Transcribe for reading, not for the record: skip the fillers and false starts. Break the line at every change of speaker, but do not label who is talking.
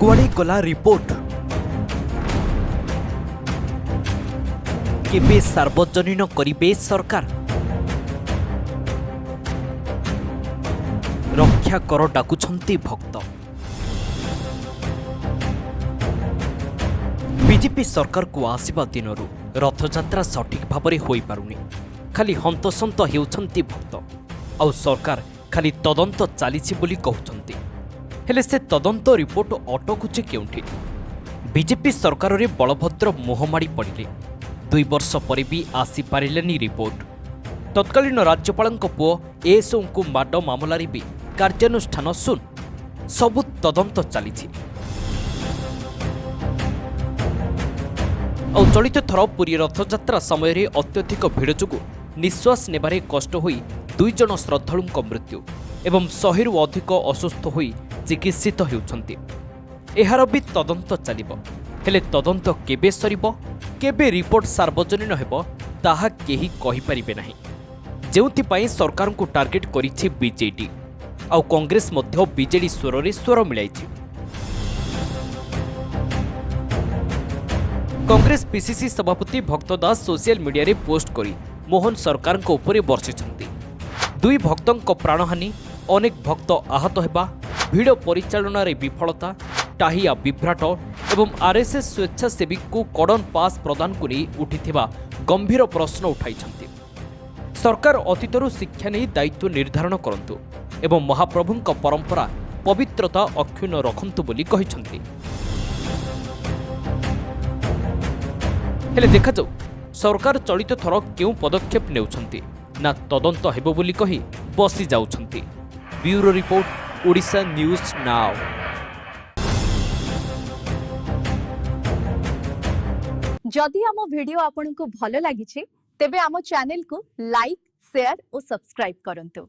कुआड़े गला रिपोर्ट केबे सार्वजनीन करिबे सरकार रक्षा कर डाकुछंती भक्त बीजेपी सरकार को आसिबा दिनरू रथयात्रा सठिक भाबरे होई पारुनी खाली हंतसंत हेउछंती भक्त आउ सरकार खाली तदंत चालिछि बोली कहउछंती हेले से तदंत रिपोर्ट अटकुचे केउंठी बीजेपी सरकार रे बलभद्र मोहमाड़ी पड़िले 2 वर्ष पर भी आसी पारिलेनी रिपोर्ट तत्कालीन राज्यपालଙ୍କ पुओ एएसओ को माड मामलारी भी कार्यानुष्ठान सुन सबु तदंत चली और चलित थर पुरी रथयात्रा समय अत्यधिक भिड़ जो निश्वास नेबारे कष्ट होई 2 जन श्रद्धालुଙ୍କ मृत्यु एवं 100 रु अधिक असुस्थ होई चिकित्सित हेउछंती एहार भी तदंत चलिबो हेले तदंत केबे सरिबो केबे रिपोर्ट सार्वजनीन हेबो ताहा केही कहि परिबे नाही जेउथि पई सरकार को टार्गेट करिछि बीजेडी आउ कांग्रेस मध्य बीजेडी स्वर रे स्वर मिलाइछि कांग्रेस पीसीसी सभापति भक्त दास सोशल मीडिया रे पोस्ट करी मोहन सरकार को ऊपर बर्षिछंती 2 भक्तों प्राणहानि अनेक भक्त आहत हेबा भिड़ परिचालन रे विफलता टाहिया विभ्राट एवं आरएसएस स्वेच्छासेवी को कड़न पास प्रदान को नहीं उठिथिबा गंभीर प्रश्न उठाइछंती सरकार अतीतरू शिक्षा नहीं दायित्व निर्धारण करंतु एवं महाप्रभुंक परंपरा पवित्रता अक्षुण्ण रखंतु बोली कहिछंती हेले देखा जाऊ सरकार चलित थर केउ पदक्षेप नेउछंती ना तदंत हेबो बोली कहि बसी जाउछंती bureau report Odisha news now.
जदि आम वीडियो आपन को भल लगी तेबे आम चैनल को लाइक शेयर और सब्सक्राइब करंतु।